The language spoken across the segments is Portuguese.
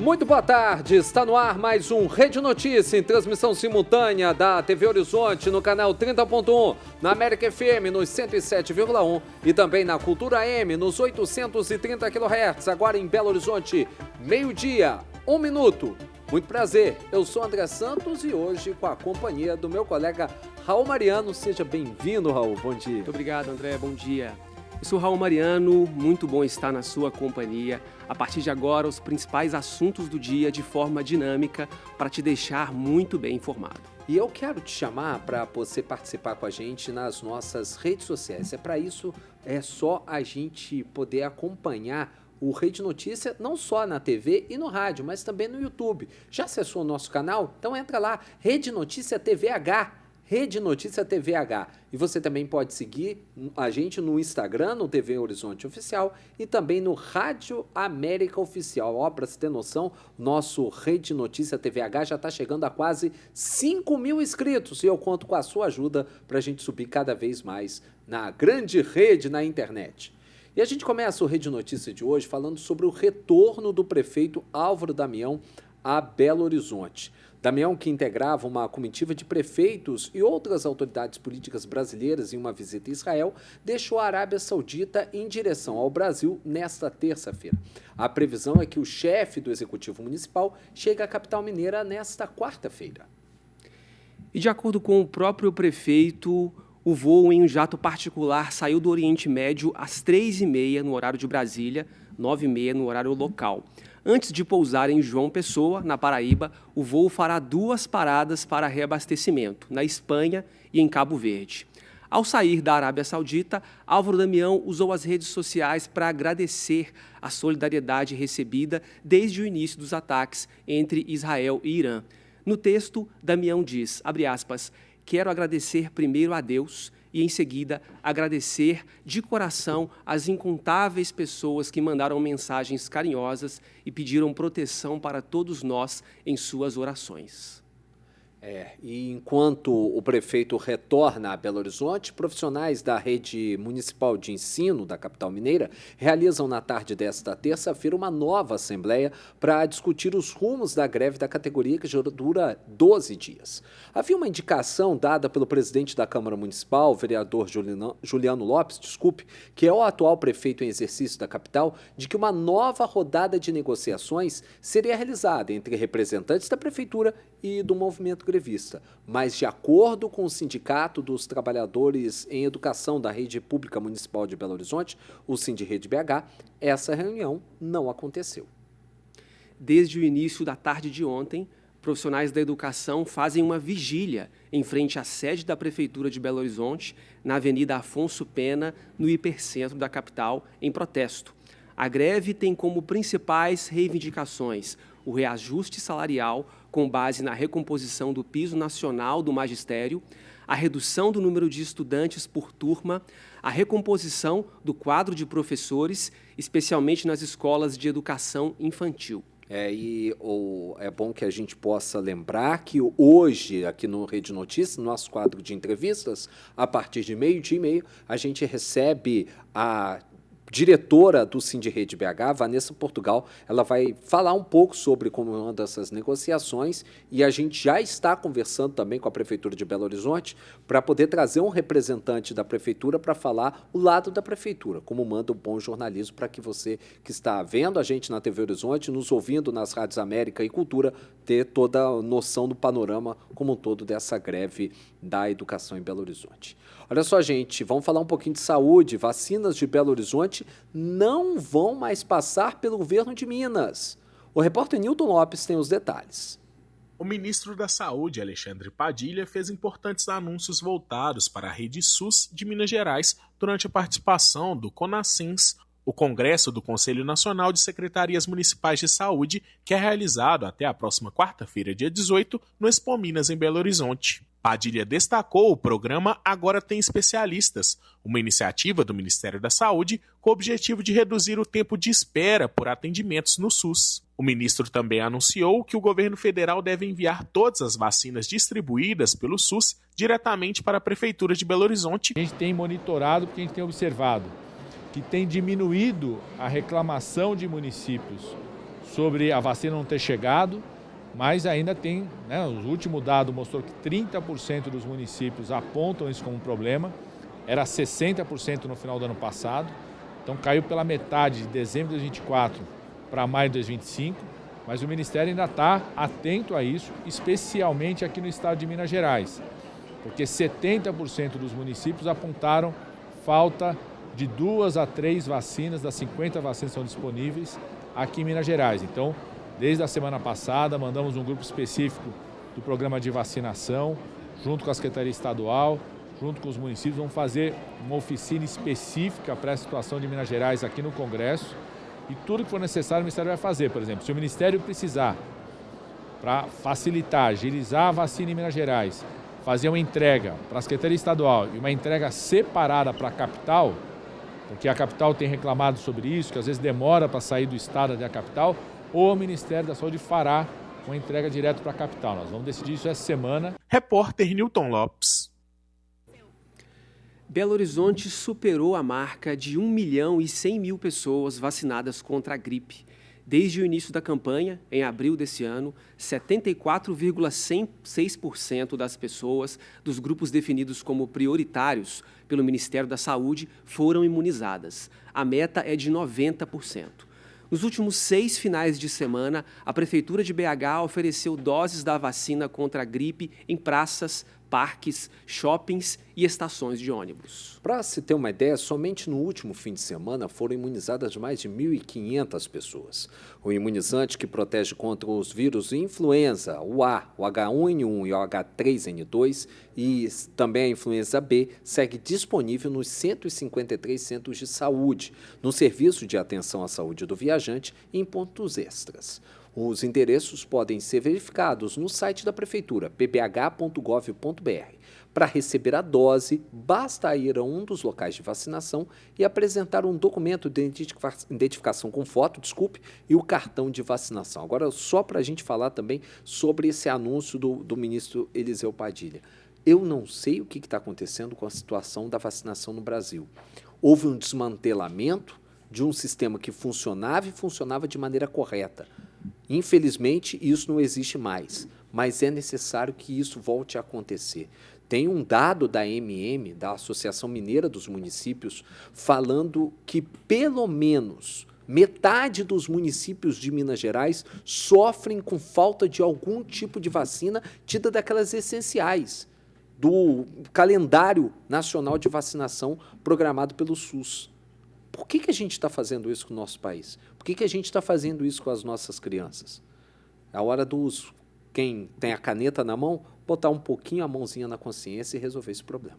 Muito boa tarde, está no ar mais um Rede Notícia em transmissão simultânea da TV Horizonte no canal 30.1, na América FM nos 107,1 e também na Cultura M nos 830 kHz, agora em Belo Horizonte, meio-dia, 1 minuto. Muito prazer, eu sou André Santos e hoje com a companhia do meu colega Raul Mariano. Seja bem-vindo, Raul, bom dia. Muito obrigado, André, bom dia. Eu sou Raul Mariano, muito bom estar na sua companhia. A partir de agora, os principais assuntos do dia de forma dinâmica para te deixar muito bem informado. E eu quero te chamar para você participar com a gente nas nossas redes sociais. Para isso, é só a gente poder acompanhar o Rede Notícia não só na TV e no rádio, mas também no YouTube. Já acessou o nosso canal? Então entra lá, Rede Notícia TVH. Rede Notícia TVH. E você também pode seguir a gente no Instagram, no TV Horizonte Oficial e também no Rádio América Oficial. Ó, para você ter noção, nosso Rede Notícia TVH já está chegando a quase 5 mil inscritos e eu conto com a sua ajuda para a gente subir cada vez mais na grande rede na internet. E a gente começa o Rede Notícia de hoje falando sobre o retorno do prefeito Álvaro Damião a Belo Horizonte. Damião, que integrava uma comitiva de prefeitos e outras autoridades políticas brasileiras em uma visita a Israel, deixou a Arábia Saudita em direção ao Brasil nesta terça-feira. A previsão é que o chefe do Executivo Municipal chegue à capital mineira nesta quarta-feira. E de acordo com o próprio prefeito, o voo em um jato particular saiu do Oriente Médio às 3h30 no horário de Brasília, 9h30 no horário local. Antes de pousar em João Pessoa, na Paraíba, o voo fará 2 paradas para reabastecimento, na Espanha e em Cabo Verde. Ao sair da Arábia Saudita, Álvaro Damião usou as redes sociais para agradecer a solidariedade recebida desde o início dos ataques entre Israel e Irã. No texto, Damião diz, abre aspas, quero agradecer primeiro a Deus e, em seguida, agradecer de coração as incontáveis pessoas que mandaram mensagens carinhosas e pediram proteção para todos nós em suas orações. E enquanto o prefeito retorna a Belo Horizonte, profissionais da rede municipal de ensino da capital mineira realizam na tarde desta terça-feira uma nova assembleia para discutir os rumos da greve da categoria que já dura 12 dias. Havia uma indicação dada pelo presidente da Câmara Municipal, o vereador Juliano Lopes, que é o atual prefeito em exercício da capital, de que uma nova rodada de negociações seria realizada entre representantes da prefeitura e do movimento grevista, mas de acordo com o Sindicato dos Trabalhadores em Educação da Rede Pública Municipal de Belo Horizonte, o Sindirede BH, essa reunião não aconteceu. Desde o início da tarde de ontem, profissionais da educação fazem uma vigília em frente à sede da Prefeitura de Belo Horizonte, na Avenida Afonso Pena, no hipercentro da capital, em protesto. A greve tem como principais reivindicações o reajuste salarial com base na recomposição do piso nacional do magistério, a redução do número de estudantes por turma, a recomposição do quadro de professores, especialmente nas escolas de educação infantil. É bom que a gente possa lembrar que hoje, aqui no Rede Notícias, no nosso quadro de entrevistas, a partir de meio-dia e meio, a gente recebe a diretora do Sindirede BH, Vanessa Portugal. Ela vai falar um pouco sobre como andam essas negociações e a gente já está conversando também com a Prefeitura de Belo Horizonte para poder trazer um representante da Prefeitura para falar o lado da Prefeitura, como manda o bom jornalismo, para que você que está vendo a gente na TV Horizonte, nos ouvindo nas rádios América e Cultura, ter toda a noção do panorama como um todo dessa greve da educação em Belo Horizonte. Olha só, gente, vamos falar um pouquinho de saúde. Vacinas de Belo Horizonte não vão mais passar pelo governo de Minas. O repórter Nilton Lopes tem os detalhes. O ministro da Saúde, Alexandre Padilha, fez importantes anúncios voltados para a rede SUS de Minas Gerais durante a participação do CONASENS, o Congresso do Conselho Nacional de Secretarias Municipais de Saúde, que é realizado até a próxima quarta-feira, dia 18, no Expo Minas, em Belo Horizonte. Padilha destacou o programa Agora Tem Especialistas, uma iniciativa do Ministério da Saúde com o objetivo de reduzir o tempo de espera por atendimentos no SUS. O ministro também anunciou que o governo federal deve enviar todas as vacinas distribuídas pelo SUS diretamente para a Prefeitura de Belo Horizonte. A gente tem monitorado, porque a gente tem observado que tem diminuído a reclamação de municípios sobre a vacina não ter chegado, mas ainda tem, né, o último dado mostrou que 30% dos municípios apontam isso como um problema, era 60% no final do ano passado, então caiu pela metade de dezembro de 2024 para maio de 2025, mas o Ministério ainda está atento a isso, especialmente aqui no estado de Minas Gerais, porque 70% dos municípios apontaram falta de 2 a 3 vacinas, das 50 vacinas que são disponíveis aqui em Minas Gerais. Então, desde a semana passada, mandamos um grupo específico do programa de vacinação, junto com a Secretaria Estadual, junto com os municípios, vamos fazer uma oficina específica para a situação de Minas Gerais aqui no Congresso. E tudo que for necessário o Ministério vai fazer. Por exemplo, se o Ministério precisar, para facilitar, agilizar a vacina em Minas Gerais, fazer uma entrega para a Secretaria Estadual e uma entrega separada para a capital, porque a capital tem reclamado sobre isso, que às vezes demora para sair do estado até a capital, ou o Ministério da Saúde fará uma entrega direto para a capital. Nós vamos decidir isso essa semana. Repórter Newton Lopes. Belo Horizonte superou a marca de 1.100.000 pessoas vacinadas contra a gripe. Desde o início da campanha, em abril desse ano, 74,6% das pessoas dos grupos definidos como prioritários pelo Ministério da Saúde foram imunizadas. A meta é de 90%. Nos últimos 6 finais de semana, a Prefeitura de BH ofereceu doses da vacina contra a gripe em praças, parques, shoppings e estações de ônibus. Para se ter uma ideia, somente no último fim de semana foram imunizadas mais de 1.500 pessoas. O imunizante que protege contra os vírus influenza, o A, o H1N1 e o H3N2 e também a influenza B, segue disponível nos 153 centros de saúde, no Serviço de Atenção à Saúde do Viajante e em pontos extras. Os endereços podem ser verificados no site da Prefeitura, pbh.gov.br. Para receber a dose, basta ir a um dos locais de vacinação e apresentar um documento de identificação com foto, e o cartão de vacinação. Agora, só para a gente falar também sobre esse anúncio do ministro Eliseu Padilha. Eu não sei o que está acontecendo com a situação da vacinação no Brasil. Houve um desmantelamento de um sistema que funcionava e funcionava de maneira correta. Infelizmente, isso não existe mais, mas é necessário que isso volte a acontecer. Tem um dado da da Associação Mineira dos Municípios, falando que pelo menos metade dos municípios de Minas Gerais sofrem com falta de algum tipo de vacina tida daquelas essenciais, do calendário nacional de vacinação programado pelo SUS. Por que a gente está fazendo isso com o nosso país? Por que a gente está fazendo isso com as nossas crianças? É a hora quem tem a caneta na mão, botar um pouquinho a mãozinha na consciência e resolver esse problema.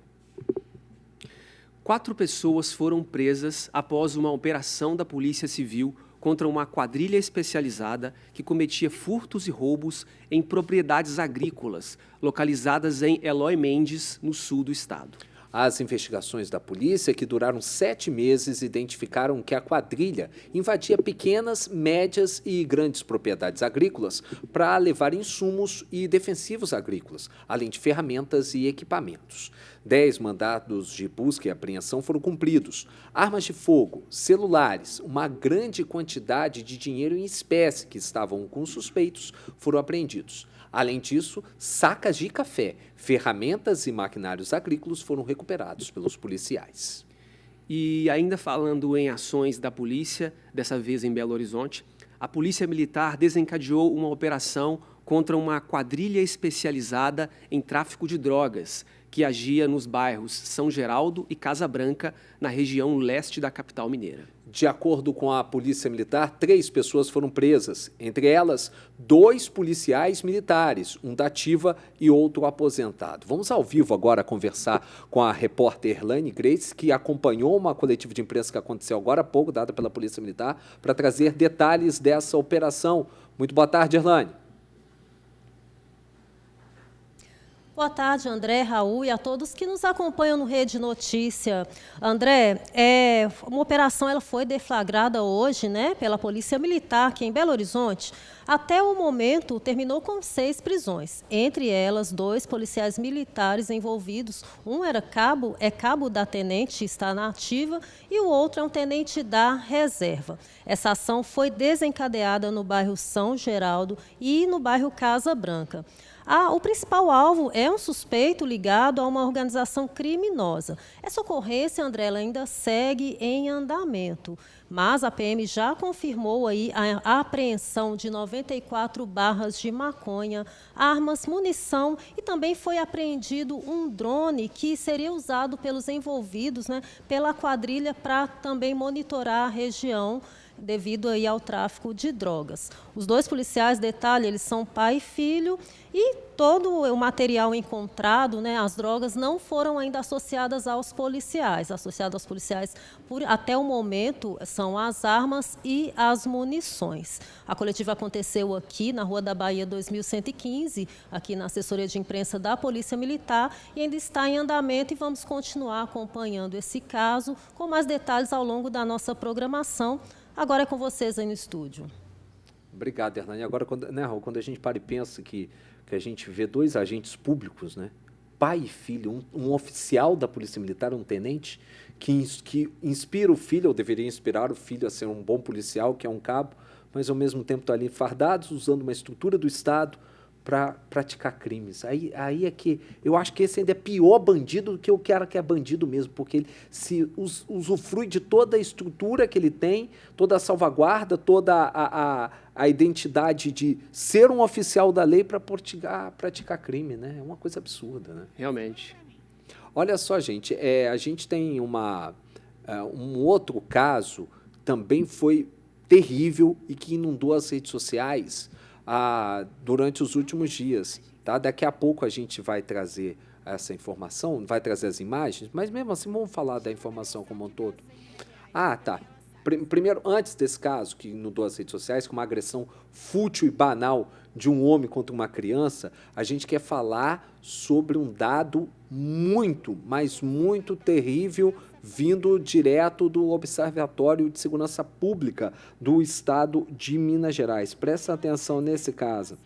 4 pessoas foram presas após uma operação da Polícia Civil contra uma quadrilha especializada que cometia furtos e roubos em propriedades agrícolas, localizadas em Eloy Mendes, no sul do estado. As investigações da polícia, que duraram 7 meses, identificaram que a quadrilha invadia pequenas, médias e grandes propriedades agrícolas para levar insumos e defensivos agrícolas, além de ferramentas e equipamentos. 10 mandados de busca e apreensão foram cumpridos. Armas de fogo, celulares, uma grande quantidade de dinheiro em espécie que estavam com suspeitos foram apreendidos. Além disso, sacas de café, ferramentas e maquinários agrícolas foram recuperados pelos policiais. E ainda falando em ações da polícia, dessa vez em Belo Horizonte, a Polícia Militar desencadeou uma operação contra uma quadrilha especializada em tráfico de drogas, que agia nos bairros São Geraldo e Casa Branca, na região leste da capital mineira. De acordo com a Polícia Militar, 3 pessoas foram presas, entre elas 2 policiais militares, um da ativa e outro aposentado. Vamos ao vivo agora conversar com a repórter Erlane Grace, que acompanhou uma coletiva de imprensa que aconteceu agora há pouco, dada pela Polícia Militar, para trazer detalhes dessa operação. Muito boa tarde, Erlane. Boa tarde, André, Raul e a todos que nos acompanham no Rede Notícia. André, uma operação ela foi deflagrada hoje, né, pela Polícia Militar aqui em Belo Horizonte. Até o momento, terminou com 6 prisões. Entre elas, 2 policiais militares envolvidos. Um era cabo da tenente, está na ativa, e o outro é um tenente da reserva. Essa ação foi desencadeada no bairro São Geraldo e no bairro Casa Branca. O principal alvo é um suspeito ligado a uma organização criminosa. Essa ocorrência, André, ela ainda segue em andamento, mas a PM já confirmou aí a apreensão de 94 barras de maconha, armas, munição e também foi apreendido um drone que seria usado pelos envolvidos, né, pela quadrilha para também monitorar a região devido aí ao tráfico de drogas. Os 2 policiais, detalhe, eles são pai e filho e todo o material encontrado, né, as drogas não foram ainda associadas aos policiais. Associadas aos policiais, até o momento, são as armas e as munições. A coletiva aconteceu aqui na Rua da Bahia 2115, aqui na assessoria de imprensa da Polícia Militar, e ainda está em andamento e vamos continuar acompanhando esse caso com mais detalhes ao longo da nossa programação. Agora é com vocês aí no estúdio. Obrigado, Hernani. Agora, Raul, quando a gente para e pensa que a gente vê 2 agentes públicos, né, pai e filho, um oficial da Polícia Militar, um tenente, que inspira o filho, ou deveria inspirar o filho a ser um bom policial, que é um cabo, mas ao mesmo tempo estão ali fardados, usando uma estrutura do Estado para praticar crimes. Aí é que eu acho que esse ainda é pior bandido do que o cara que é bandido mesmo, porque ele se usufrui de toda a estrutura que ele tem, toda a salvaguarda, toda a identidade de ser um oficial da lei para praticar crime, né? É uma coisa absurda, né? Realmente. Olha só, gente, a gente tem um outro caso, também foi terrível e que inundou as redes sociais durante os últimos dias. Tá? Daqui a pouco a gente vai trazer essa informação, vai trazer as imagens, mas mesmo assim vamos falar da informação como um todo. Tá. Primeiro, antes desse caso, que inundou as redes sociais, com uma agressão fútil e banal de um homem contra uma criança, a gente quer falar sobre um dado muito, mas muito terrível, vindo direto do Observatório de Segurança Pública do Estado de Minas Gerais. Presta atenção nesse caso.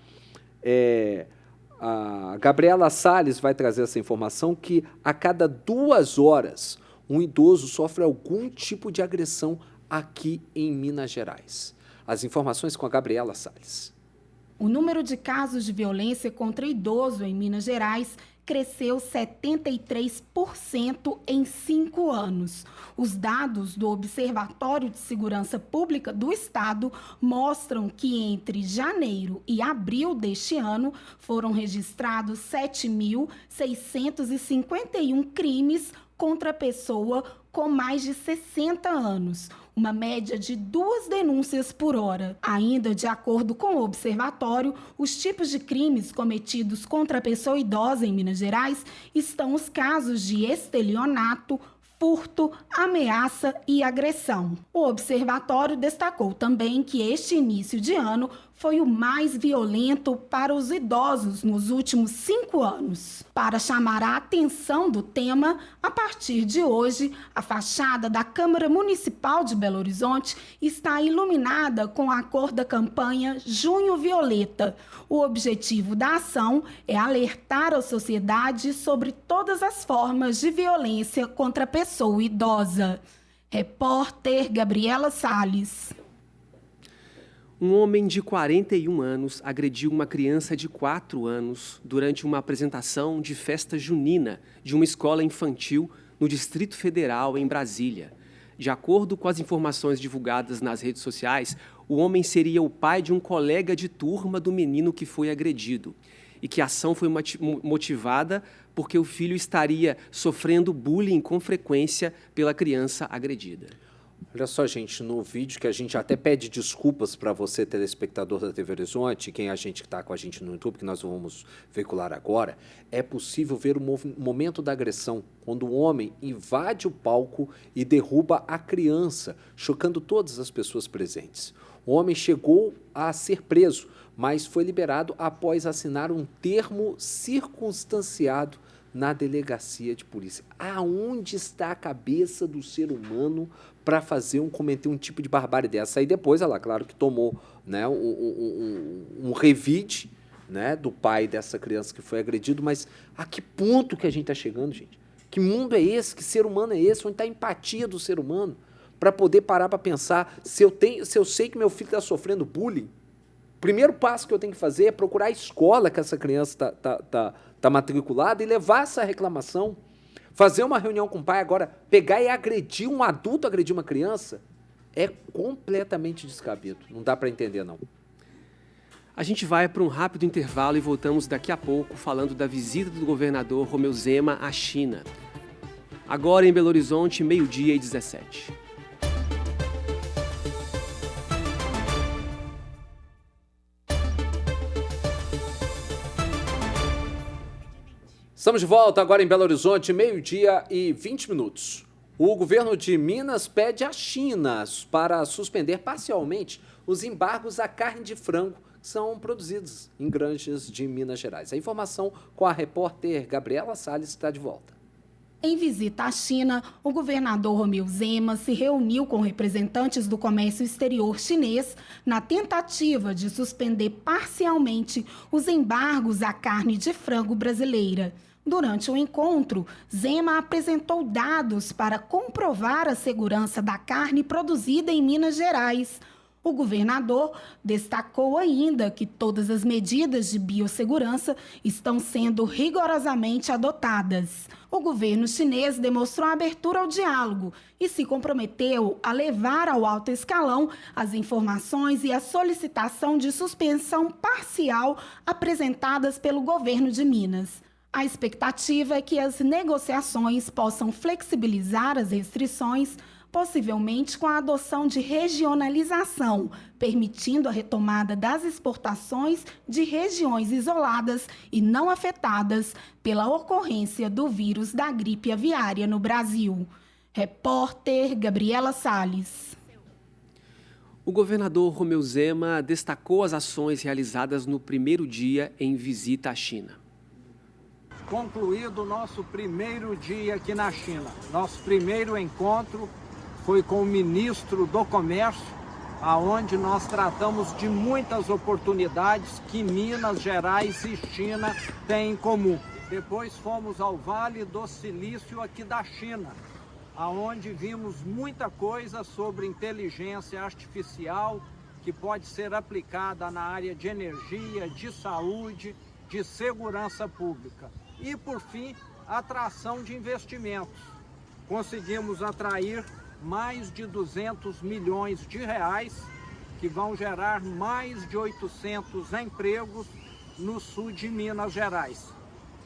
A Gabriela Salles vai trazer essa informação que a cada 2 horas um idoso sofre algum tipo de agressão aqui em Minas Gerais. As informações com a Gabriela Salles. O número de casos de violência contra idoso em Minas Gerais cresceu 73% em 5 anos. Os dados do Observatório de Segurança Pública do Estado mostram que entre janeiro e abril deste ano foram registrados 7.651 crimes contra a pessoa com mais de 60 anos, uma média de 2 denúncias por hora. Ainda de acordo com o observatório, os tipos de crimes cometidos contra a pessoa idosa em Minas Gerais estão os casos de estelionato, furto, ameaça e agressão. O observatório destacou também que este início de ano foi o mais violento para os idosos nos últimos 5 anos. Para chamar a atenção do tema, a partir de hoje, a fachada da Câmara Municipal de Belo Horizonte está iluminada com a cor da campanha Junho Violeta. O objetivo da ação é alertar a sociedade sobre todas as formas de violência contra a pessoa idosa. Repórter Gabriela Salles. Um homem de 41 anos agrediu uma criança de 4 anos durante uma apresentação de festa junina de uma escola infantil no Distrito Federal, em Brasília. De acordo com as informações divulgadas nas redes sociais, o homem seria o pai de um colega de turma do menino que foi agredido e que a ação foi motivada porque o filho estaria sofrendo bullying com frequência pela criança agredida. Olha só, gente, no vídeo que a gente até pede desculpas para você, telespectador da TV Horizonte, quem é a gente que está com a gente no YouTube, que nós vamos veicular agora, é possível ver o momento da agressão, quando o homem invade o palco e derruba a criança, chocando todas as pessoas presentes. O homem chegou a ser preso, mas foi liberado após assinar um termo circunstanciado na delegacia de polícia. Aonde está a cabeça do ser humano para cometer um tipo de barbárie dessa? Aí depois ela, claro que tomou, né, um revide, né, do pai dessa criança que foi agredido, mas a que ponto que a gente está chegando, gente? Que mundo é esse? Que ser humano é esse? Onde está a empatia do ser humano? Para poder parar para pensar, se eu sei que meu filho está sofrendo bullying, o primeiro passo que eu tenho que fazer é procurar a escola que essa criança está matriculada e levar essa reclamação, fazer uma reunião com o pai. Agora, pegar e agredir um adulto, agredir uma criança, é completamente descabido. Não dá para entender, não. A gente vai para um rápido intervalo e voltamos daqui a pouco falando da visita do governador Romeu Zema à China. Agora em Belo Horizonte, 12h17. Estamos de volta agora em Belo Horizonte, 12h20. O governo de Minas pede à China para suspender parcialmente os embargos à carne de frango que são produzidos em granjas de Minas Gerais. A informação com a repórter Gabriela Salles está de volta. Em visita à China, o governador Romeu Zema se reuniu com representantes do comércio exterior chinês na tentativa de suspender parcialmente os embargos à carne de frango brasileira. Durante o encontro, Zema apresentou dados para comprovar a segurança da carne produzida em Minas Gerais. O governador destacou ainda que todas as medidas de biossegurança estão sendo rigorosamente adotadas. O governo chinês demonstrou abertura ao diálogo e se comprometeu a levar ao alto escalão as informações e a solicitação de suspensão parcial apresentadas pelo governo de Minas. A expectativa é que as negociações possam flexibilizar as restrições, possivelmente com a adoção de regionalização, permitindo a retomada das exportações de regiões isoladas e não afetadas pela ocorrência do vírus da gripe aviária no Brasil. Repórter Gabriela Salles. O governador Romeu Zema destacou as ações realizadas no primeiro dia em visita à China. Concluído o nosso primeiro dia aqui na China. Nosso primeiro encontro foi com o ministro do Comércio, aonde nós tratamos de muitas oportunidades que Minas Gerais e China têm em comum. Depois fomos ao Vale do Silício aqui da China, aonde vimos muita coisa sobre inteligência artificial que pode ser aplicada na área de energia, de saúde, de segurança pública. E, por fim, atração de investimentos. Conseguimos atrair mais de 200 milhões de reais, que vão gerar mais de 800 empregos no sul de Minas Gerais.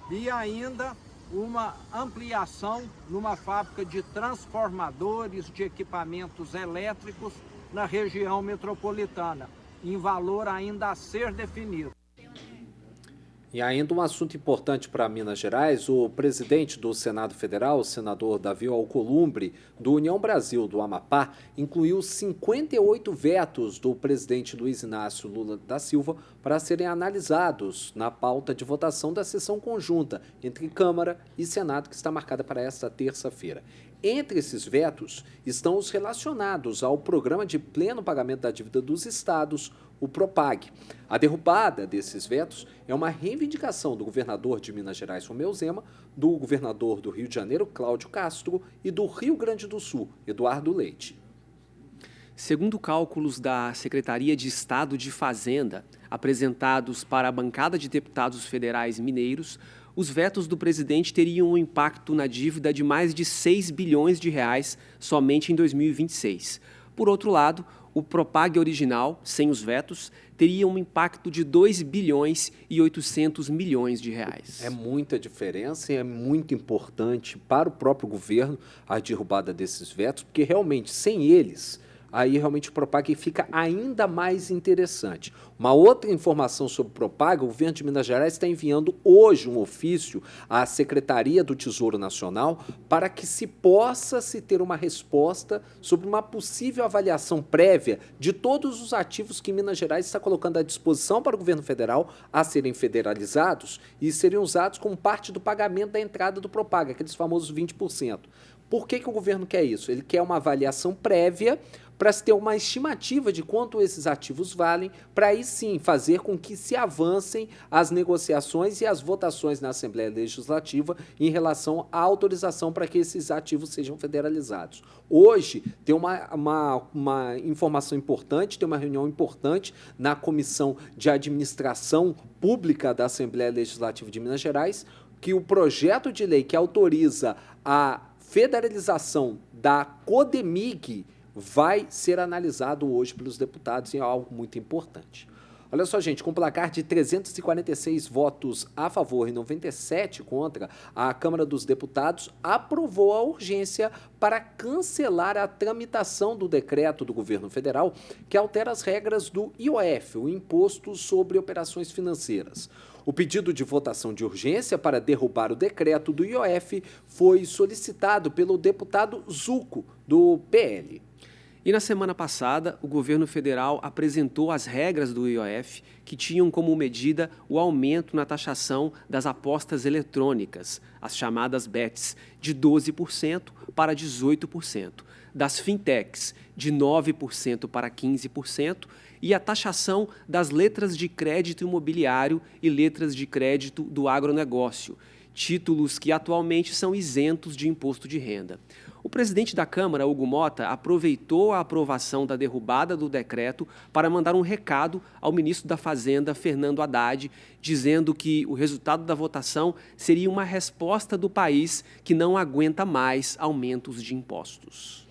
E ainda uma ampliação numa fábrica de transformadores de equipamentos elétricos na região metropolitana, em valor ainda a ser definido. E ainda um assunto importante para Minas Gerais, o presidente do Senado Federal, o senador Davi Alcolumbre, do União Brasil do Amapá, incluiu 58 vetos do presidente Luiz Inácio Lula da Silva para serem analisados na pauta de votação da sessão conjunta entre Câmara e Senado, que está marcada para esta terça-feira. Entre esses vetos estão os relacionados ao Programa de Pleno Pagamento da Dívida dos Estados, o PROPAG. A derrubada desses vetos é uma reivindicação do governador de Minas Gerais, Romeu Zema, do governador do Rio de Janeiro, Cláudio Castro, e do Rio Grande do Sul, Eduardo Leite. Segundo cálculos da Secretaria de Estado de Fazenda, apresentados para a bancada de deputados federais mineiros, os vetos do presidente teriam um impacto na dívida de mais de 6 bilhões de reais somente em 2026. Por outro lado, o Propag original, sem os vetos, teria um impacto de 2 bilhões e 800 milhões de reais. É muita diferença e é muito importante para o próprio governo a derrubada desses vetos, porque realmente, sem eles, aí realmente o Propag fica ainda mais interessante. Uma outra informação sobre o Propag, o governo de Minas Gerais está enviando hoje um ofício à Secretaria do Tesouro Nacional para que se possa se ter uma resposta sobre uma possível avaliação prévia de todos os ativos que Minas Gerais está colocando à disposição para o governo federal a serem federalizados e serem usados como parte do pagamento da entrada do Propag, aqueles famosos 20%. Por que o governo quer isso? Ele quer uma avaliação prévia para se ter uma estimativa de quanto esses ativos valem, para aí sim fazer com que se avancem as negociações e as votações na Assembleia Legislativa em relação à autorização para que esses ativos sejam federalizados. Hoje tem uma informação importante, tem uma reunião importante na Comissão de Administração Pública da Assembleia Legislativa de Minas Gerais, que o projeto de lei que autoriza a federalização da Codemig vai ser analisado hoje pelos deputados em algo muito importante. Olha só, gente, com placar de 346 votos a favor e 97 contra, a Câmara dos Deputados aprovou a urgência para cancelar a tramitação do decreto do governo federal que altera as regras do IOF, o Imposto sobre Operações Financeiras. O pedido de votação de urgência para derrubar o decreto do IOF foi solicitado pelo deputado Zucco, do PL. E na semana passada, o governo federal apresentou as regras do IOF que tinham como medida o aumento na taxação das apostas eletrônicas, as chamadas bets, de 12% para 18%, das fintechs, de 9% para 15%, e a taxação das letras de crédito imobiliário e letras de crédito do agronegócio, títulos que atualmente são isentos de imposto de renda. O presidente da Câmara, Hugo Mota, aproveitou a aprovação da derrubada do decreto para mandar um recado ao ministro da Fazenda, Fernando Haddad, dizendo que o resultado da votação seria uma resposta do país que não aguenta mais aumentos de impostos.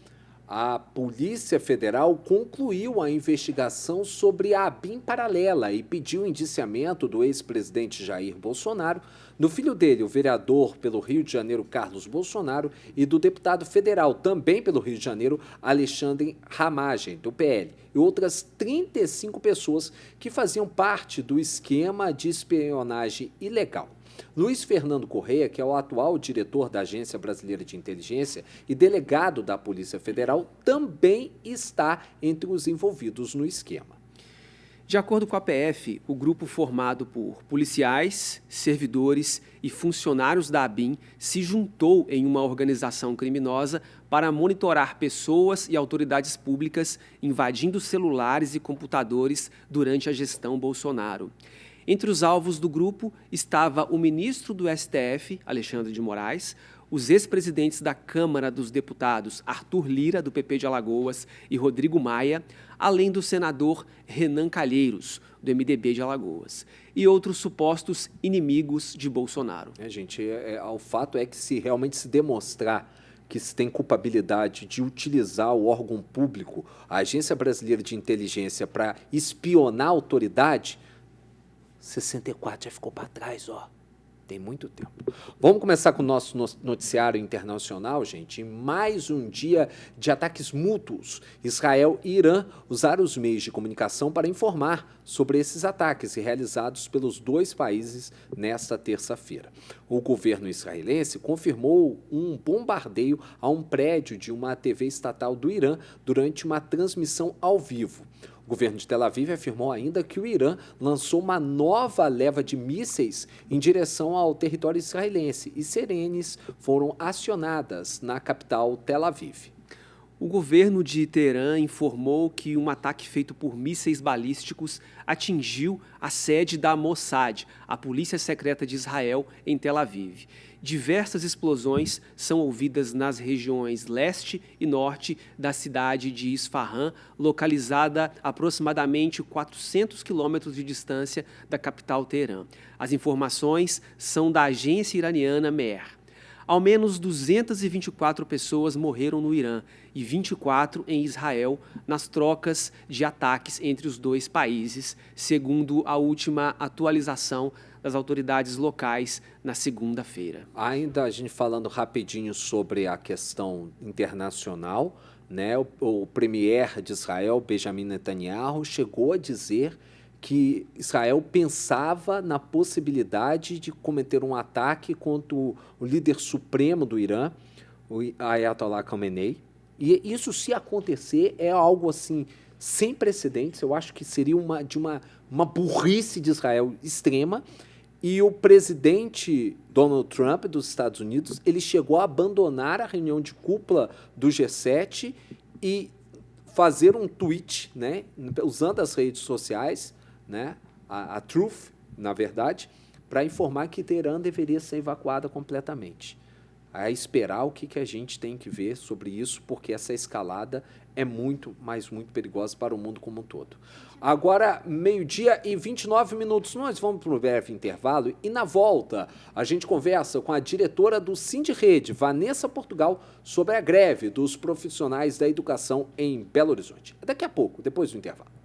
A Polícia Federal concluiu a investigação sobre a ABIN paralela e pediu o indiciamento do ex-presidente Jair Bolsonaro, do filho dele, o vereador pelo Rio de Janeiro, Carlos Bolsonaro, e do deputado federal, também pelo Rio de Janeiro, Alexandre Ramagem, do PL, e outras 35 pessoas que faziam parte do esquema de espionagem ilegal. Luiz Fernando Correia, que é o atual diretor da Agência Brasileira de Inteligência e delegado da Polícia Federal, também está entre os envolvidos no esquema. De acordo com a PF, o grupo formado por policiais, servidores e funcionários da ABIN se juntou em uma organização criminosa para monitorar pessoas e autoridades públicas invadindo celulares e computadores durante a gestão Bolsonaro. Entre os alvos do grupo estava o ministro do STF, Alexandre de Moraes, os ex-presidentes da Câmara dos Deputados, Arthur Lira, do PP de Alagoas, e Rodrigo Maia, além do senador Renan Calheiros, do MDB de Alagoas, e outros supostos inimigos de Bolsonaro. Gente, o fato é que se realmente se demonstrar que se tem culpabilidade de utilizar o órgão público, a Agência Brasileira de Inteligência, para espionar a autoridade, 64 já ficou para trás, ó. Tem muito tempo. Vamos começar com o nosso noticiário internacional, gente. Em mais um dia de ataques mútuos, Israel e Irã usaram os meios de comunicação para informar sobre esses ataques realizados pelos dois países nesta terça-feira. O governo israelense confirmou um bombardeio a um prédio de uma TV estatal do Irã durante uma transmissão ao vivo. O governo de Tel Aviv afirmou ainda que o Irã lançou uma nova leva de mísseis em direção ao território israelense e sirenes foram acionadas na capital Tel Aviv. O governo de Teherã informou que um ataque feito por mísseis balísticos atingiu a sede da Mossad, a polícia secreta de Israel, em Tel Aviv. Diversas explosões são ouvidas nas regiões leste e norte da cidade de Isfahan, localizada a aproximadamente 400 quilômetros de distância da capital Teherã. As informações são da agência iraniana MER. Ao menos 224 pessoas morreram no Irã e 24 em Israel nas trocas de ataques entre os dois países, segundo a última atualização das autoridades locais na segunda-feira. Ainda a gente falando rapidinho sobre a questão internacional, né? O premier de Israel, Benjamin Netanyahu, chegou a dizer que Israel pensava na possibilidade de cometer um ataque contra o líder supremo do Irã, o Ayatollah Khamenei. E isso, se acontecer, é algo assim sem precedentes. Eu acho que seria uma burrice de Israel extrema. E o presidente Donald Trump dos Estados Unidos, ele chegou a abandonar a reunião de cúpula do G7 e fazer um tweet, né, usando as redes sociais, né, a Truth, na verdade, para informar que Teherã deveria ser evacuada completamente. A esperar o que a gente tem que ver sobre isso, porque essa escalada é muito, mas muito perigosa para o mundo como um todo. Agora, 12:29, nós vamos para um breve intervalo e na volta a gente conversa com a diretora do Sindirede, Vanessa Portugal, sobre a greve dos profissionais da educação em Belo Horizonte. Daqui a pouco, depois do intervalo.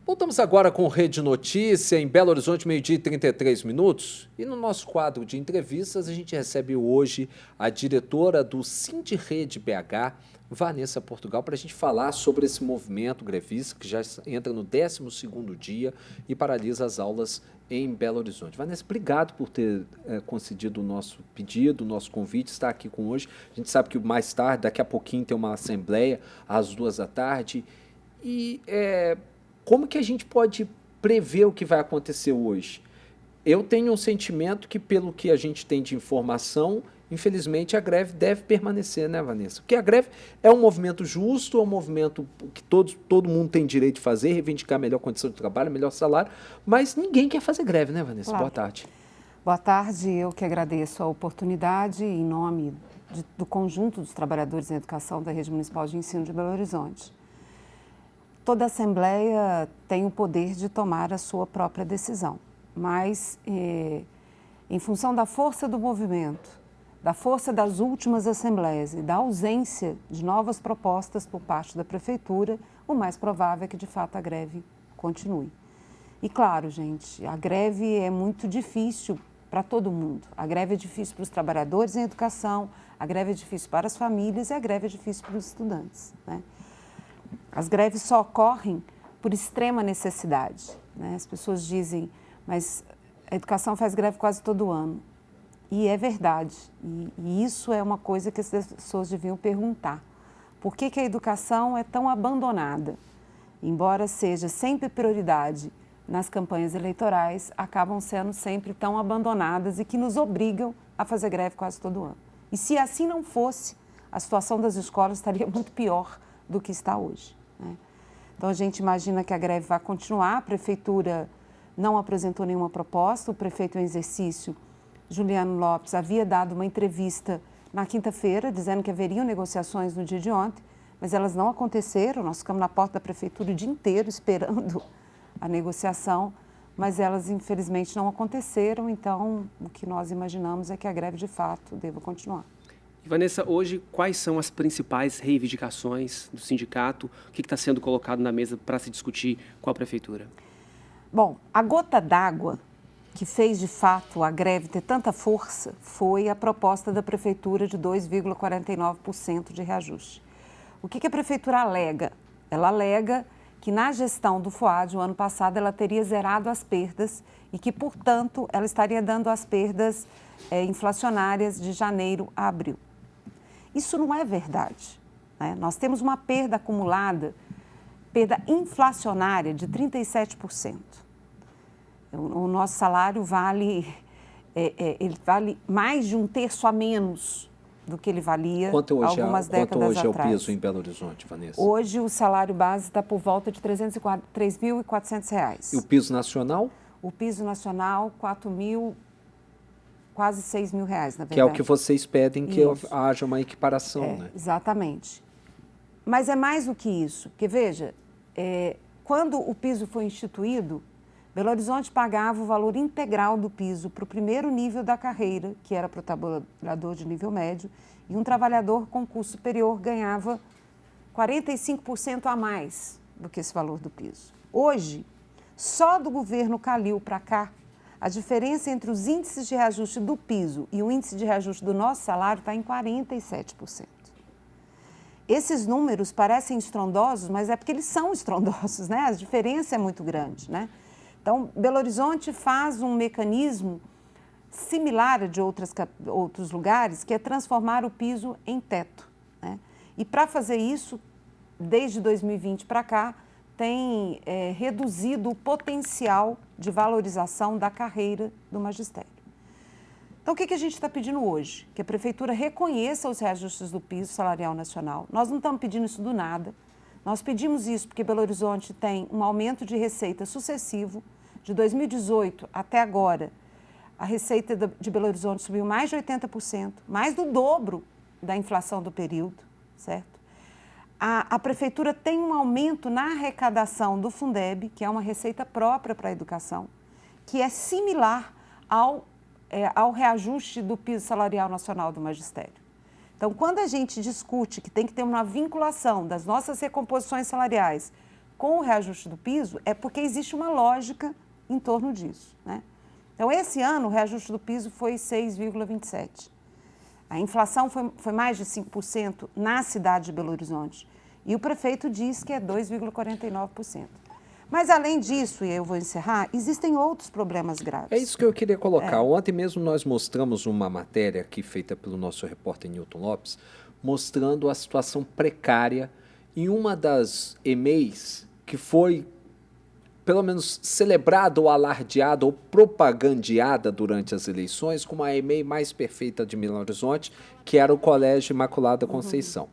Voltamos agora com Rede Notícia, em Belo Horizonte, 12:33. E no nosso quadro de entrevistas, a gente recebe hoje a diretora do Sindirede BH, Vanessa Portugal, para a gente falar sobre esse movimento grevista que já entra no 12º dia e paralisa as aulas em Belo Horizonte. Vanessa, obrigado por ter concedido o nosso pedido, o nosso convite, estar aqui com hoje. A gente sabe que mais tarde, daqui a pouquinho, tem uma assembleia às 14h. E como que a gente pode prever o que vai acontecer hoje? Eu tenho um sentimento que, pelo que a gente tem de informação, infelizmente a greve deve permanecer, né, Vanessa? Porque a greve é um movimento justo, é um movimento que todo mundo tem direito de fazer, reivindicar melhor condição de trabalho, melhor salário, mas ninguém quer fazer greve, né, Vanessa? Claro. Boa tarde. Boa tarde, eu que agradeço a oportunidade em nome do conjunto dos trabalhadores em educação da Rede Municipal de Ensino de Belo Horizonte. Toda assembleia tem o poder de tomar a sua própria decisão, mas em função da força do movimento, da força das últimas assembleias e da ausência de novas propostas por parte da prefeitura, o mais provável é que de fato a greve continue. E claro, gente, a greve é muito difícil para todo mundo. A greve é difícil para os trabalhadores em educação, a greve é difícil para as famílias e a greve é difícil para os estudantes, né? As greves só ocorrem por extrema necessidade, né? As pessoas dizem, mas a educação faz greve quase todo ano. E é verdade. E isso é uma coisa que as pessoas deviam perguntar. Por que a educação é tão abandonada? Embora seja sempre prioridade nas campanhas eleitorais, acabam sendo sempre tão abandonadas e que nos obrigam a fazer greve quase todo ano. E se assim não fosse, a situação das escolas estaria muito pior do que está hoje, né? Então, a gente imagina que a greve vai continuar. A prefeitura não apresentou nenhuma proposta. O prefeito em exercício, Juliano Lopes, havia dado uma entrevista na quinta-feira, dizendo que haveriam negociações no dia de ontem, mas elas não aconteceram. Nós ficamos na porta da prefeitura o dia inteiro esperando a negociação, mas elas, infelizmente, não aconteceram. Então, o que nós imaginamos é que a greve, de fato, deva continuar. Vanessa, hoje, quais são as principais reivindicações do sindicato? O que está sendo colocado na mesa para se discutir com a prefeitura? Bom, a gota d'água que fez, de fato, a greve ter tanta força foi a proposta da prefeitura de 2,49% de reajuste. O que a prefeitura alega? Ela alega que na gestão do FOAD, o ano passado, ela teria zerado as perdas e que, portanto, ela estaria dando as perdas inflacionárias de janeiro a abril. Isso não é verdade, né? Nós temos uma perda acumulada, perda inflacionária de 37%. O nosso salário vale mais de 1/3 a menos do que ele valia algumas décadas atrás. Quanto hoje é o piso em Belo Horizonte, Vanessa? Hoje o salário base está por volta de R$ 3.400. E o piso nacional? O piso nacional, quase R$ 6.000, na verdade. Que é o que vocês pedem que haja uma equiparação, né? Exatamente. Mas é mais do que isso, porque veja, quando o piso foi instituído, Belo Horizonte pagava o valor integral do piso para o primeiro nível da carreira, que era para o trabalhador de nível médio, e um trabalhador com curso superior ganhava 45% a mais do que esse valor do piso. Hoje, só do governo Calil para cá, a diferença entre os índices de reajuste do piso e o índice de reajuste do nosso salário está em 47%. Esses números parecem estrondosos, mas é porque eles são estrondosos, né? A diferença é muito grande, né? Então, Belo Horizonte faz um mecanismo similar a de outros lugares, que é transformar o piso em teto, né? E para fazer isso, desde 2020 para cá, tem reduzido o potencial de valorização da carreira do magistério. Então, o que a gente está pedindo hoje? Que a Prefeitura reconheça os reajustes do piso salarial nacional. Nós não estamos pedindo isso do nada. Nós pedimos isso porque Belo Horizonte tem um aumento de receita sucessivo. De 2018 até agora, a receita de Belo Horizonte subiu mais de 80%, mais do dobro da inflação do período, certo? A Prefeitura tem um aumento na arrecadação do Fundeb, que é uma receita própria para a educação, que é similar ao reajuste do piso salarial nacional do magistério. Então, quando a gente discute que tem que ter uma vinculação das nossas recomposições salariais com o reajuste do piso, é porque existe uma lógica em torno disso, né? Então, esse ano, o reajuste do piso foi 6,27%. A inflação foi mais de 5% na cidade de Belo Horizonte. E o prefeito diz que é 2,49%. Mas, além disso, e eu vou encerrar, existem outros problemas graves. É isso que eu queria colocar. Ontem mesmo nós mostramos uma matéria aqui feita pelo nosso repórter Newton Lopes, mostrando a situação precária em uma das EMEIs que foi, pelo menos, celebrada ou alardeada ou propagandeada durante as eleições como a EMEI mais perfeita de Belo Horizonte, que era o Colégio Imaculada Conceição.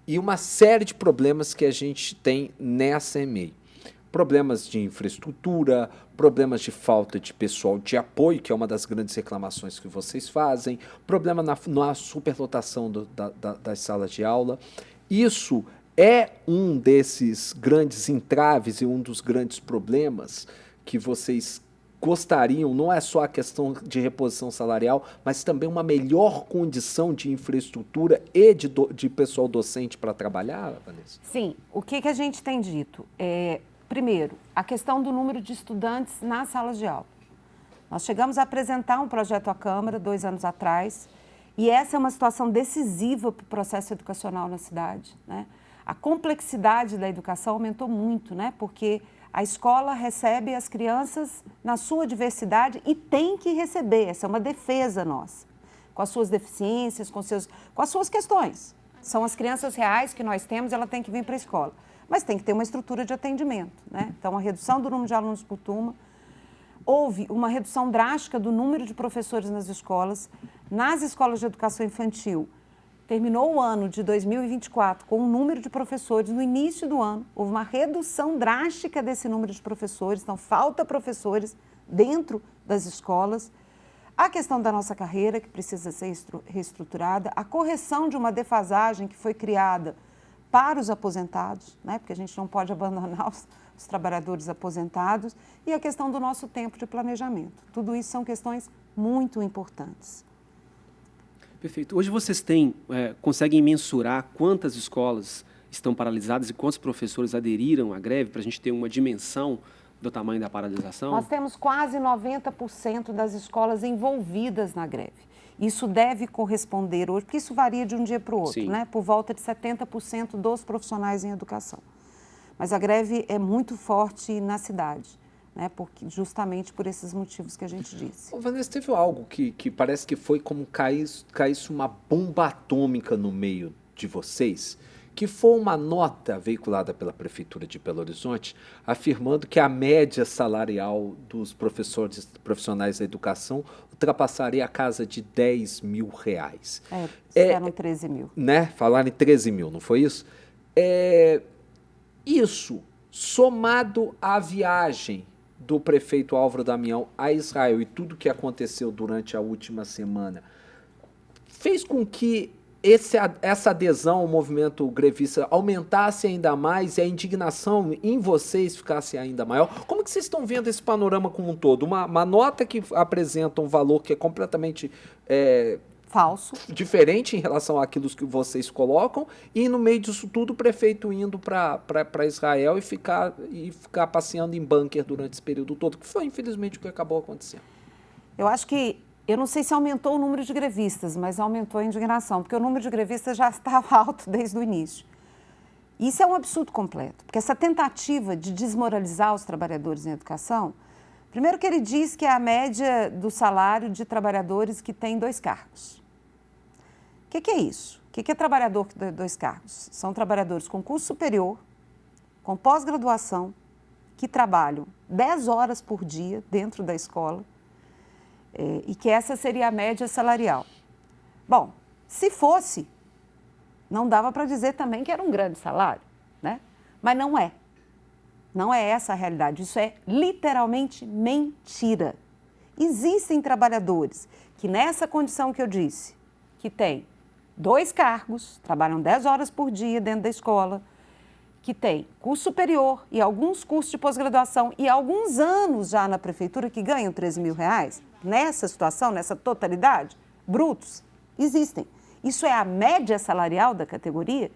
E uma série de problemas que a gente tem nessa EMEI. Problemas de infraestrutura, problemas de falta de pessoal de apoio, que é uma das grandes reclamações que vocês fazem, problema na superlotação das salas de aula. Isso é um desses grandes entraves e um dos grandes problemas que vocês gostariam, não é só a questão de reposição salarial, mas também uma melhor condição de infraestrutura e de pessoal docente para trabalhar, Vanessa? Sim, o que a gente tem dito? Primeiro, a questão do número de estudantes nas salas de aula. Nós chegamos a apresentar um projeto à Câmara 2 anos atrás, e essa é uma situação decisiva para o processo educacional na cidade, né? A complexidade da educação aumentou muito, né? Porque a escola recebe as crianças na sua diversidade e tem que receber, essa é uma defesa nossa, com as suas deficiências, com as suas questões. São as crianças reais que nós temos, ela tem que vir para a escola. Mas tem que ter uma estrutura de atendimento, né? Então, a redução do número de alunos por turma, houve uma redução drástica do número de professores nas escolas de educação infantil. Terminou o ano de 2024 com um número de professores, no início do ano, houve uma redução drástica desse número de professores, então falta professores dentro das escolas. A questão da nossa carreira, que precisa ser reestruturada, a correção de uma defasagem que foi criada para os aposentados, né? Porque a gente não pode abandonar os trabalhadores aposentados, e a questão do nosso tempo de planejamento. Tudo isso são questões muito importantes. Perfeito. Hoje vocês conseguem mensurar quantas escolas estão paralisadas e quantos professores aderiram à greve, para a gente ter uma dimensão do tamanho da paralisação? Nós temos quase 90% das escolas envolvidas na greve. Isso deve corresponder hoje, porque isso varia de um dia para o outro, né? Por volta de 70% dos profissionais em educação. Mas a greve é muito forte na cidade, né? Justamente por esses motivos que a gente disse. Vanessa, teve algo que parece que foi como caísse uma bomba atômica no meio de vocês, que foi uma nota veiculada pela Prefeitura de Belo Horizonte, afirmando que a média salarial dos profissionais da educação ultrapassaria a casa de R$10 mil. Eram 13 mil. Né? Falaram em 13 mil, não foi isso? Isso, somado à viagem do prefeito Álvaro Damião a Israel e tudo que aconteceu durante a última semana, fez com que essa adesão ao movimento grevista aumentasse ainda mais e a indignação em vocês ficasse ainda maior? Como que vocês estão vendo esse panorama como um todo? Uma nota que apresenta um valor que é completamente falso, diferente em relação àquilo que vocês colocam, e no meio disso tudo o prefeito indo para Israel e ficar passeando em bunker durante esse período todo, que foi infelizmente o que acabou acontecendo. Eu não sei se aumentou o número de grevistas, mas aumentou a indignação, porque o número de grevistas já estava alto desde o início. Isso é um absurdo completo, porque essa tentativa de desmoralizar os trabalhadores em educação, primeiro que ele diz que é a média do salário de trabalhadores que têm 2 cargos. O que é isso? O que é trabalhador que tem 2 cargos? São trabalhadores com curso superior, com pós-graduação, que trabalham 10 horas por dia dentro da escola, e que essa seria a média salarial. Bom, se fosse, não dava para dizer também que era um grande salário, né? Mas não é. Não é essa a realidade. Isso é literalmente mentira. Existem trabalhadores que, nessa condição que eu disse, que têm 2 cargos, trabalham 10 horas por dia dentro da escola, que têm curso superior e alguns cursos de pós-graduação e alguns anos já na prefeitura que ganham R$13 mil, nessa situação, nessa totalidade, brutos, existem. Isso é a média salarial da categoria?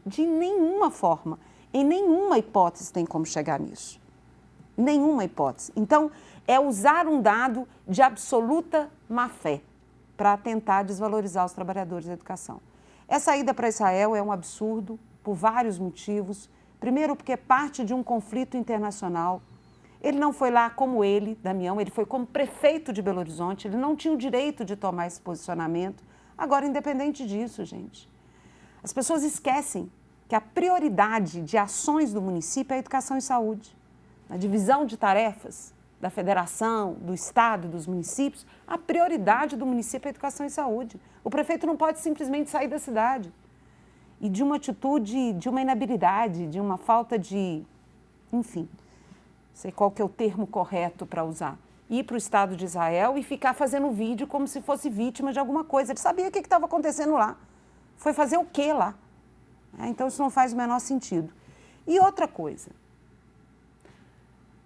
De nenhuma forma, em nenhuma hipótese tem como chegar nisso. Nenhuma hipótese. Então, é usar um dado de absoluta má-fé para tentar desvalorizar os trabalhadores da educação. Essa ida para Israel é um absurdo por vários motivos. Primeiro, porque é parte de um conflito internacional. Ele não foi lá como Damião, ele foi como prefeito de Belo Horizonte, ele não tinha o direito de tomar esse posicionamento. Agora, independente disso, gente, as pessoas esquecem que a prioridade de ações do município é a educação e saúde. Na divisão de tarefas da federação, do estado, dos municípios, a prioridade do município é a educação e saúde. O prefeito não pode simplesmente sair da cidade. E de uma atitude, de uma inabilidade, de uma falta de, enfim, não sei qual que é o termo correto para usar, ir para o Estado de Israel e ficar fazendo vídeo como se fosse vítima de alguma coisa. Ele sabia o que estava acontecendo lá. Foi fazer o quê lá? Então, isso não faz o menor sentido. E outra coisa,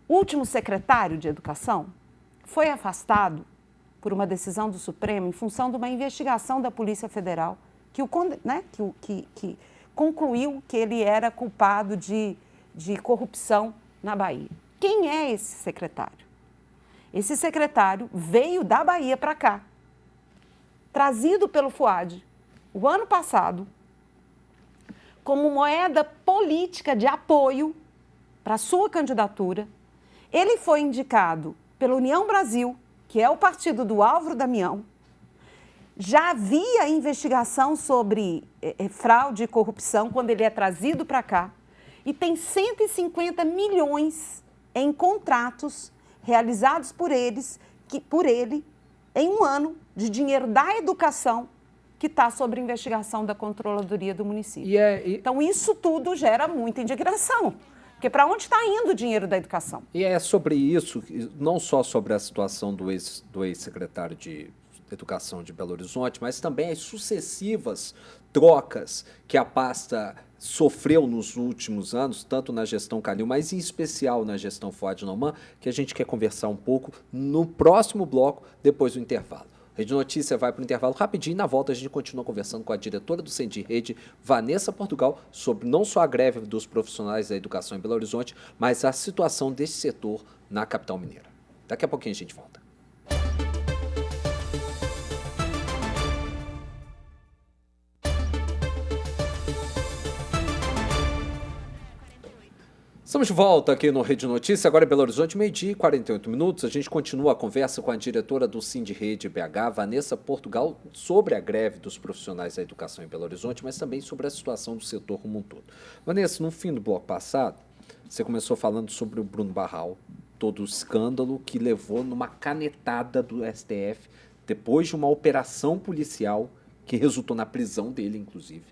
o último secretário de Educação foi afastado por uma decisão do Supremo em função de uma investigação da Polícia Federal que concluiu que ele era culpado de corrupção na Bahia. Quem é esse secretário? Esse secretário veio da Bahia para cá, trazido pelo FUAD, o ano passado, como moeda política de apoio para a sua candidatura. Ele foi indicado pela União Brasil, que é o partido do Álvaro Damião. Já havia investigação sobre fraude e corrupção quando ele é trazido para cá. E tem 150 milhões em contratos realizados por ele em um ano de dinheiro da educação que está sob investigação da controladoria do município. Então, isso tudo gera muita indignação. Porque para onde está indo o dinheiro da educação? E é sobre isso, não só sobre a situação do ex-secretário de Educação de Belo Horizonte, mas também as sucessivas trocas que a pasta sofreu nos últimos anos, tanto na gestão Calil, mas em especial na gestão Fuad Noman, que a gente quer conversar um pouco no próximo bloco, depois do intervalo. Rede Notícia vai para o intervalo rapidinho e na volta a gente continua conversando com a diretora do Sendirrede, Vanessa Portugal, sobre não só a greve dos profissionais da educação em Belo Horizonte, mas a situação desse setor na capital mineira. Daqui a pouquinho a gente volta. Estamos de volta aqui no Rede Notícia, agora em Belo Horizonte, 12h e 48 minutos. A gente continua a conversa com a diretora do Sendirrede BH, Vanessa Portugal, sobre a greve dos profissionais da educação em Belo Horizonte, mas também sobre a situação do setor como um todo. Vanessa, no fim do bloco passado, você começou falando sobre o Bruno Barral, todo o escândalo que levou numa canetada do STF, depois de uma operação policial que resultou na prisão dele, inclusive,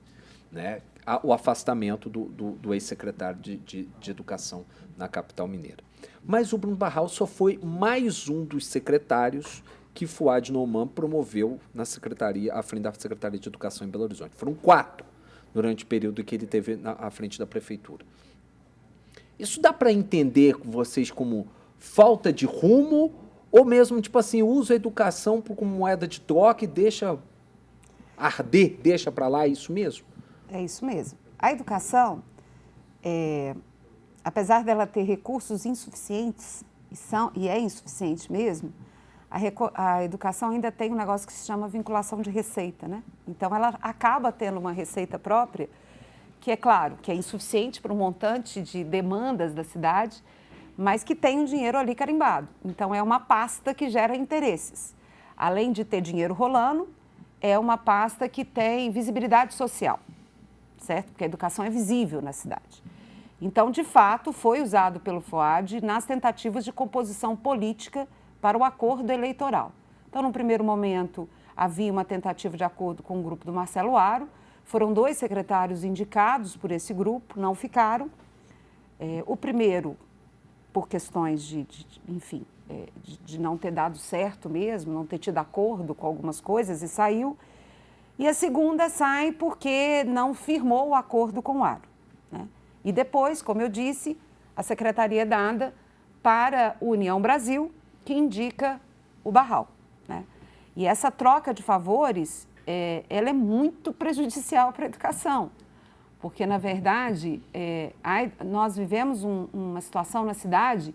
né? O afastamento do ex-secretário de Educação na capital mineira. Mas o Bruno Barral só foi mais um dos secretários que Fouad Noman promoveu na secretaria, à frente da Secretaria de Educação em Belo Horizonte. Foram 4 durante o período que ele teve à frente da prefeitura. Isso dá para entender vocês como falta de rumo ou mesmo, tipo assim, usa a educação como moeda de troca e deixa arder, deixa para lá, é isso mesmo? É isso mesmo. A educação, apesar dela ter recursos insuficientes, e é insuficiente mesmo, a educação ainda tem um negócio que se chama vinculação de receita, né? Então, ela acaba tendo uma receita própria, que é claro, que é insuficiente para um montante de demandas da cidade, mas que tem um dinheiro ali carimbado. Então, é uma pasta que gera interesses. Além de ter dinheiro rolando, é uma pasta que tem visibilidade social, certo? Porque a educação é visível na cidade. Então, de fato, foi usado pelo Fouad nas tentativas de composição política para o acordo eleitoral. Então, no primeiro momento, havia uma tentativa de acordo com o grupo do Marcelo Aro. Foram 2 secretários indicados por esse grupo, não ficaram. O primeiro, por questões de não ter dado certo mesmo, não ter tido acordo com algumas coisas e saiu. E a segunda sai porque não firmou o acordo com o Aro, né? E depois, como eu disse, a secretaria é dada para o União Brasil, que indica o Barral, né? E essa troca de favores, ela é muito prejudicial para a educação, porque, na verdade, nós vivemos uma situação na cidade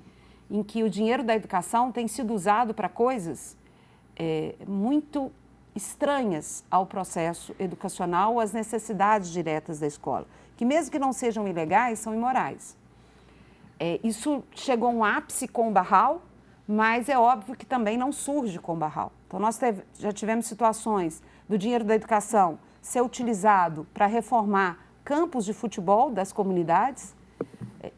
em que o dinheiro da educação tem sido usado para coisas muito estranhas ao processo educacional, às necessidades diretas da escola, que mesmo que não sejam ilegais, são imorais. Isso chegou a um ápice com o Barral, mas é óbvio que também não surge com o Barral. Então, nós já tivemos situações do dinheiro da educação ser utilizado para reformar campos de futebol das comunidades,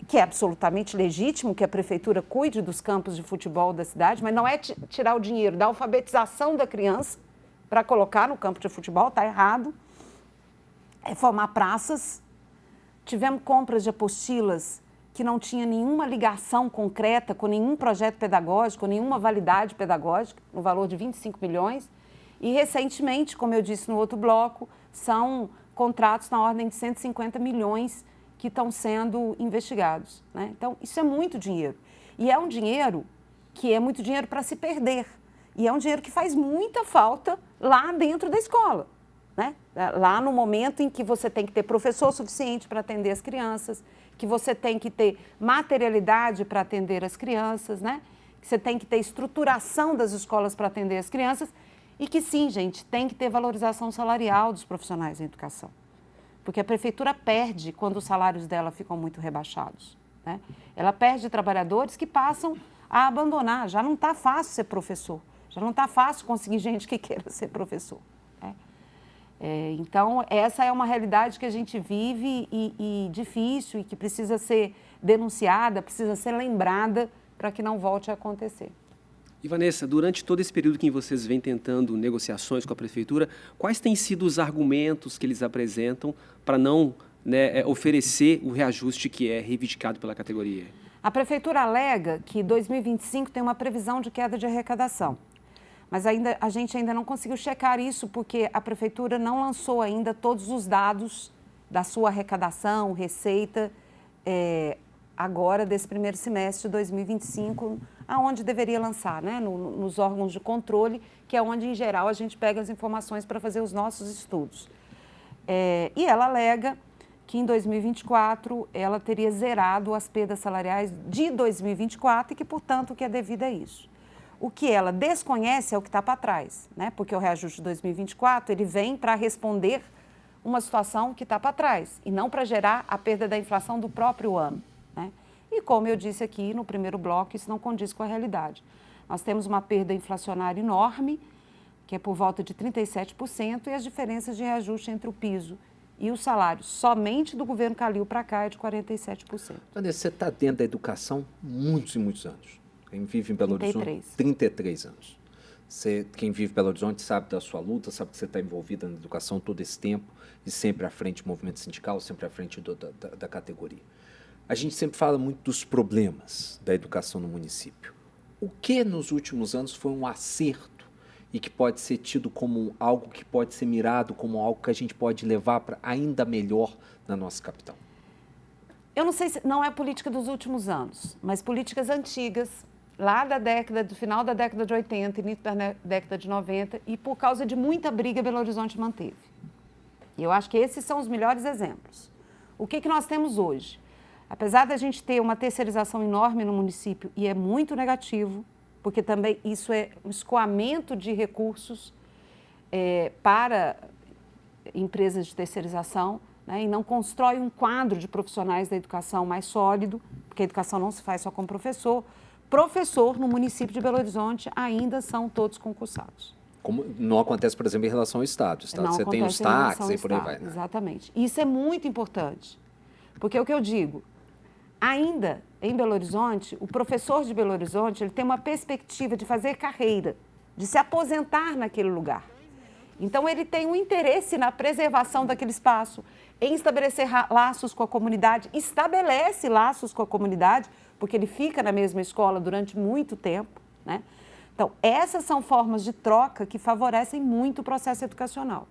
que é absolutamente legítimo que a prefeitura cuide dos campos de futebol da cidade, mas não é tirar o dinheiro da alfabetização da criança para colocar no campo de futebol, está errado. Reformar praças. Tivemos compras de apostilas que não tinha nenhuma ligação concreta com nenhum projeto pedagógico, nenhuma validade pedagógica, no valor de 25 milhões. E, recentemente, como eu disse no outro bloco, são contratos na ordem de 150 milhões que estão sendo investigados, né? Então, isso é muito dinheiro. E é um dinheiro que é muito dinheiro para se perder. E é um dinheiro que faz muita falta lá dentro da escola, né? Lá no momento em que você tem que ter professor suficiente para atender as crianças, que você tem que ter materialidade para atender as crianças, né? Que você tem que ter estruturação das escolas para atender as crianças e que sim, gente, tem que ter valorização salarial dos profissionais da educação. Porque a prefeitura perde quando os salários dela ficam muito rebaixados, né? Ela perde trabalhadores que passam a abandonar. Já não está fácil ser professor, já não está fácil conseguir gente que queira ser professor, né? Então, essa é uma realidade que a gente vive e difícil e que precisa ser denunciada, precisa ser lembrada para que não volte a acontecer. E, Vanessa, durante todo esse período que vocês vêm tentando negociações com a prefeitura, quais têm sido os argumentos que eles apresentam para não, né, oferecer o reajuste que é reivindicado pela categoria? A prefeitura alega que 2025 tem uma previsão de queda de arrecadação. Mas a gente ainda não conseguiu checar isso porque a prefeitura não lançou ainda todos os dados da sua arrecadação, receita, agora desse primeiro semestre de 2025, aonde deveria lançar, né? Nos órgãos de controle, que é onde, em geral, a gente pega as informações para fazer os nossos estudos. E ela alega que em 2024 ela teria zerado as perdas salariais de 2024 e que, portanto, o que é devido a isso. O que ela desconhece é o que está para trás, né? Porque o reajuste de 2024 ele vem para responder uma situação que está para trás e não para gerar a perda da inflação do próprio ano, né? E como eu disse aqui no primeiro bloco, isso não condiz com a realidade. Nós temos uma perda inflacionária enorme, que é por volta de 37%, e as diferenças de reajuste entre o piso e o salário somente do governo Calil para cá é de 47%. Vanessa, você está dentro da educação muitos e muitos anos. Quem vive em Belo Horizonte, 33 anos. Quem vive em Belo Horizonte sabe da sua luta, sabe que você está envolvida na educação todo esse tempo e sempre à frente do movimento sindical, sempre à frente da categoria. A gente sempre fala muito dos problemas da educação no município. O que nos últimos anos foi um acerto e que pode ser tido como algo que pode ser mirado, como algo que a gente pode levar para ainda melhor na nossa capital? Eu não sei se não é política dos últimos anos, mas políticas antigas, lá do final da década de 80, início da década de 90, e por causa de muita briga Belo Horizonte manteve. E eu acho que esses são os melhores exemplos. O que nós temos hoje? Apesar da gente ter uma terceirização enorme no município, e é muito negativo, porque também isso é um escoamento de recursos para empresas de terceirização, né, e não constrói um quadro de profissionais da educação mais sólido, porque a educação não se faz só com professor. Professor no município de Belo Horizonte ainda são todos concursados. Como não acontece, por exemplo, em relação ao Estado. Você tem os taxas e por aí vai. Né? Exatamente. Isso é muito importante, porque é o que eu digo, ainda em Belo Horizonte, o professor de Belo Horizonte ele tem uma perspectiva de fazer carreira, de se aposentar naquele lugar. Então, ele tem um interesse na preservação daquele espaço, em estabelecer laços com a comunidade, estabelece laços com a comunidade, porque ele fica na mesma escola durante muito tempo, né? Então, essas são formas de troca que favorecem muito o processo educacional.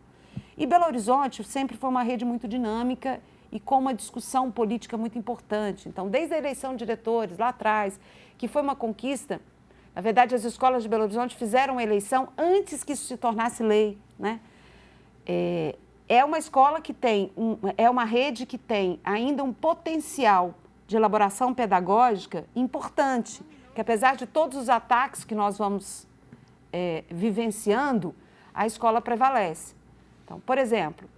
E Belo Horizonte sempre foi uma rede muito dinâmica e com uma discussão política muito importante. Então, desde a eleição de diretores lá atrás, que foi uma conquista, na verdade, as escolas de Belo Horizonte fizeram a eleição antes que isso se tornasse lei, né? É uma escola que é uma rede que tem ainda um potencial de elaboração pedagógica importante, que apesar de todos os ataques que nós vamos vivenciando, a escola prevalece. Então, por exemplo,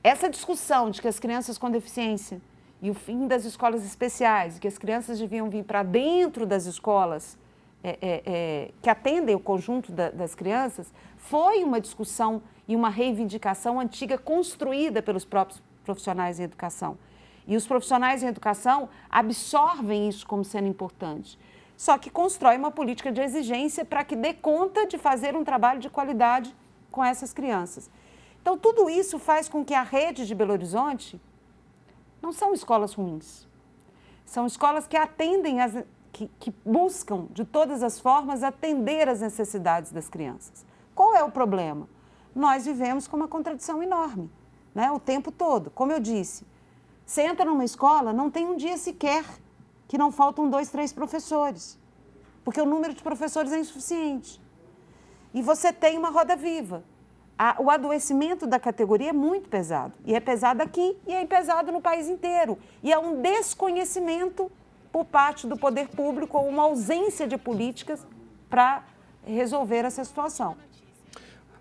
essa discussão de que as crianças com deficiência e o fim das escolas especiais, que as crianças deviam vir para dentro das escolas que atendem o conjunto das crianças, foi uma discussão e uma reivindicação antiga construída pelos próprios profissionais em educação. E os profissionais em educação absorvem isso como sendo importante. Só que constrói uma política de exigência para que dê conta de fazer um trabalho de qualidade com essas crianças. Então, tudo isso faz com que a rede de Belo Horizonte não são escolas ruins. São escolas que atendem, que buscam, de todas as formas, atender às necessidades das crianças. Qual é o problema? Nós vivemos com uma contradição enorme, né, o tempo todo. Como eu disse, você entra numa escola, não tem um dia sequer que não faltam 2, 3 professores, porque o número de professores é insuficiente. E você tem uma roda viva. O adoecimento da categoria é muito pesado. E é pesado aqui e é pesado no país inteiro. E é um desconhecimento por parte do poder público ou uma ausência de políticas para resolver essa situação.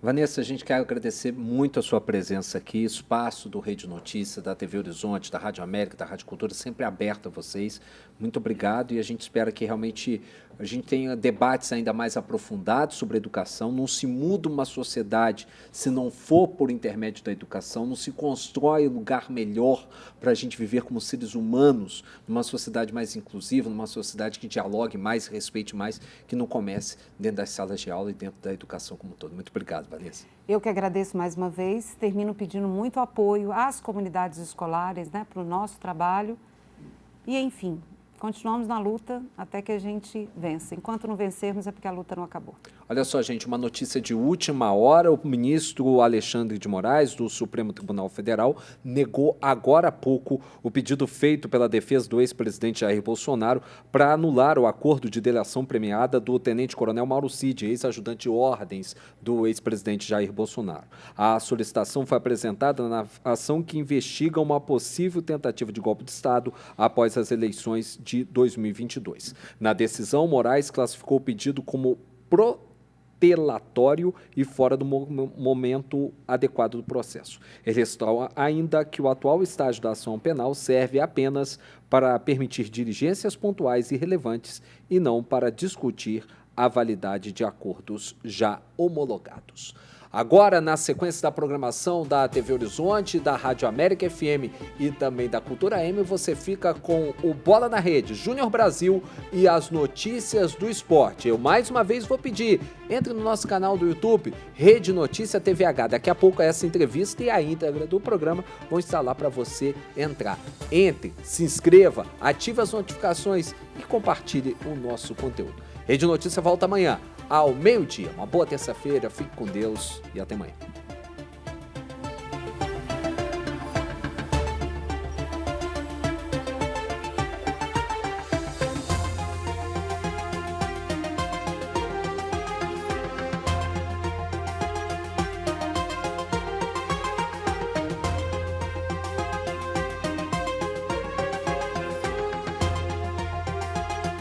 Vanessa, a gente quer agradecer muito a sua presença aqui, espaço do Rede Notícia, da TV Horizonte, da Rádio América, da Rádio Cultura, sempre aberto a vocês. Muito obrigado e a gente espera que realmente a gente tenha debates ainda mais aprofundados sobre a educação. Não se muda uma sociedade se não for por intermédio da educação, não se constrói um lugar melhor para a gente viver como seres humanos, numa sociedade mais inclusiva, numa sociedade que dialogue mais, respeite mais, que não comece dentro das salas de aula e dentro da educação como um todo. Muito obrigado, Vanessa. Eu que agradeço mais uma vez, termino pedindo muito apoio às comunidades escolares, né, para o nosso trabalho e, enfim, continuamos na luta até que a gente vença. Enquanto não vencermos é porque a luta não acabou. Olha só, gente, uma notícia de última hora. O ministro Alexandre de Moraes, do Supremo Tribunal Federal, negou agora há pouco o pedido feito pela defesa do ex-presidente Jair Bolsonaro para anular o acordo de delação premiada do tenente-coronel Mauro Cid, ex-ajudante de ordens do ex-presidente Jair Bolsonaro. A solicitação foi apresentada na ação que investiga uma possível tentativa de golpe de Estado após as eleições de 2022. Na decisão, Moraes classificou o pedido como protelatório e fora do momento adequado do processo. Ele ressaltou ainda que o atual estágio da ação penal serve apenas para permitir diligências pontuais e relevantes e não para discutir a validade de acordos já homologados. Agora, na sequência da programação da TV Horizonte, da Rádio América FM e também da Cultura M, você fica com o Bola na Rede, Júnior Brasil e as notícias do esporte. Eu mais uma vez vou pedir, entre no nosso canal do YouTube, Rede Notícia TVH. Daqui a pouco essa entrevista e a íntegra do programa vão estar lá para você entrar. Entre, se inscreva, ative as notificações e compartilhe o nosso conteúdo. Rede Notícia volta amanhã, ao meio-dia. Uma boa terça-feira, fique com Deus e até amanhã.